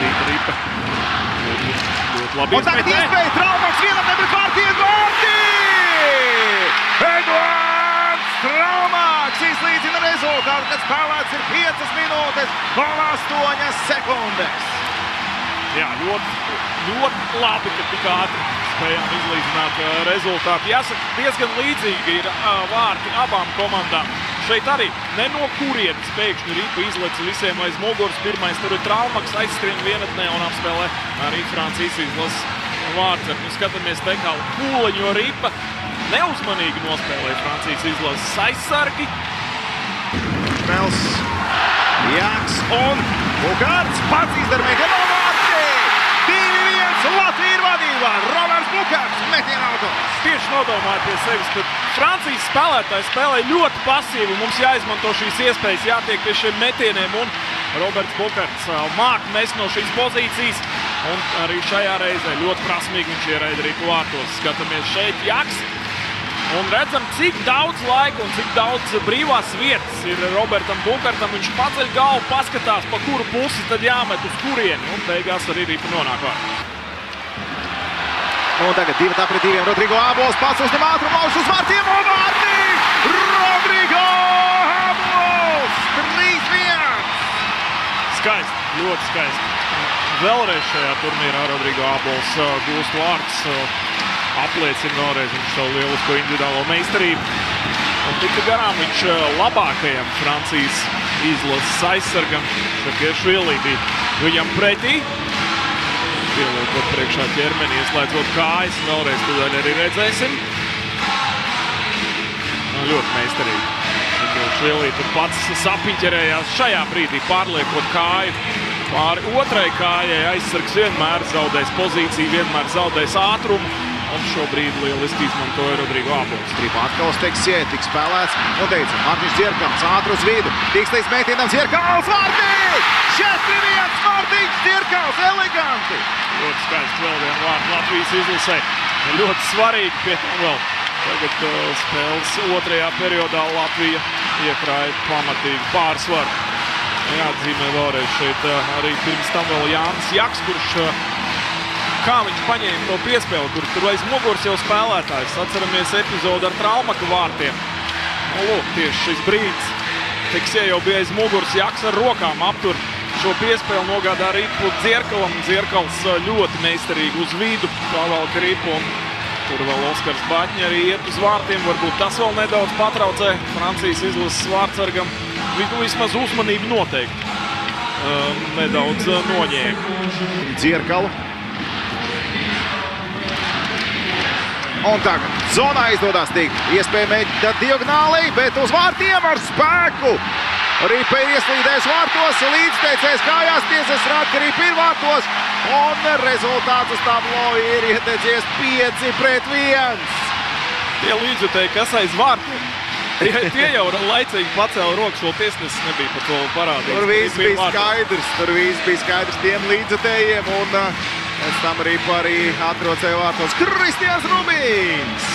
Tīpa Ripa. Ļoti labi un tagad iespēja Traumaks vienam pret vārtiem, vārti! Eduards Traumaks izlīdzina rezultātu, kad spēlēts ir 5 minūtes un 8 sekundes. Jā, ļoti labi, ka tik ātri spējām izlīdzināt rezultātu. Jāsaka, diezgan līdzīgi ir vārti abām komandām. Šeit arī ne no kurienes pēkšņi Ripa izlec visiem aiz muguras. Pirmais tur ir Traumaks, aizskrien vienatnē un apspēlē arī Francijas izlases vārtsargu. Skatāmies te kā Kūleņo Ripa. Neuzmanīgi nospēlēja Francijas izlases aizsargi. Mels, Jaks un Bukārts pats izdara metienu no vārti! 2-1, Latvija ir vadībā, Roberts Bukārts metienu autors. Tieši nodomāja pie sevis, ka Francijas spēlētāji spēlē ļoti pasīvi. Mums jāizmanto šīs iespējas, jātiek pie šiem metieniem. Un Roberts Bukārts māk mest no šīs pozīcijas. Un arī šajā reizē ļoti prasmīgi viņš ieraida Ripu vārtos. Skatāmies šeit Jaks. Un redzam, cik daudz laika un cik daudz brīvās vietas ir Robertam Bukārtam. Viņš paceļ galvu, paskatās, pa kuru pusi tad jāmet uz kurieni. Un beigās arī Ripa nonāk vārtos. Un tagad 2-2, Rodrigo Abols pats uzņem ātrumu lauž uz vārtiem un vārti! Rodrigo Abols! 3-1! Skaisti, ļoti skaisti. Vēlreiz šajā turnīrā Rodrigo Abols gūst vārtus. Apliecina vēlreiz viņš savu lielisko individuālo meistarību. Un tika garām viņš labākajam Francijas izlases aizsargam. Šakiešvili bija viņam pretī. Pieliekot priekšā ķermeni, ieslēdzot kājas. Vēlreiz tūdaļ arī redzēsim. Ļoti meistarīgi. Šakiešvili tur pats sapiņķerējās šajā brīdī, pārliekot kāju pāri otrai kājai. Aizsargs vienmēr zaudēs pozīciju, vienmēr zaudēs ātrumu. Un šobrīd lieliski izmantoja Rodrigo Abols. Gribu atkal uz Teksjē, tik spēlēts. Un teica, Mārtiņš Dzierkals ātri uz vidu. Tiks līdz mētienam Dzierkals, vārti! 4-1, Mārtiņš Dzierkals, eleganti! Ļoti skaisti vēl vien vārti Latvijas izlasē. Ļoti svarīgi pie tam vēl. Tagad spēles otrajā periodā Latvija iekrāja pamatīgi pārsvaru. Jāatzīmē vēlreiz šeit arī pirms tam vēl Jānis Jaks, kurš kā viņš paņēma to piespēli, kur tur aiz muguras jau spēlētājs. Atceramies epizodu ar Traumaka vārtiem. Nu, lūk, tieši šis brīdis. Teksjē jau bija aiz muguras, Jaks ar rokām aptur šo piespēli, nogādā Ripu Dzierkalam. Dzierkals ļoti meistarīgi uz vidu, pavalk Ripu. Un tur vēl Oskars Baķņi arī iet uz vārtiem. Varbūt tas vēl nedaudz patraucē Francijas izlases vārtsargam. Vismaz uzmanību noteikti nedaudz noņēma. Dzierkalu. Un tagad zonā izdodas tikt. Iespēja mēģināt diagonāli, bet uz vārtiem ar spēku. Ripa ir ieslīdējis vārtos, līdzteicējs kājās, tiesas rāda, ka Ripa ir vārtos. Un rezultāts uz tablo ir ieteicies 5-1. Tie līdzjutēji, kas aiz vārtiem, tie jau laicīgi pacēla rokas, vēl tiesnesis nebija par to parādījis. Tur viss bija skaidrs tiem līdzjutējiem. Un pēc tam Ripa arī atrod sev vārtos Kristians Rubīns.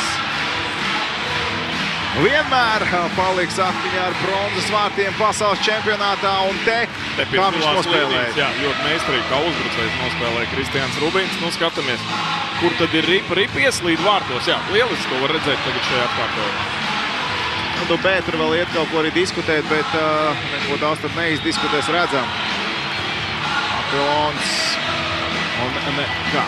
Vienmēr paliks atmiņā ar bronzas vārtiem pasaules čempionātā un te kā viņš nospēlēja. Jā, ļoti meistarīgi, kā uzbrucējs nospēlēja Kristians Rubīns. Nu, skatāmies, kur tad ir Ripa. Ripa ieslīd vārtos. Jā, lieliski, ko var redzēt tagad šajā atkārtojumā. Nu, bet tur vēl iet kaut ko arī diskutēt, bet neko daudz tad neizdiskutēs redzam. Apilons un kā?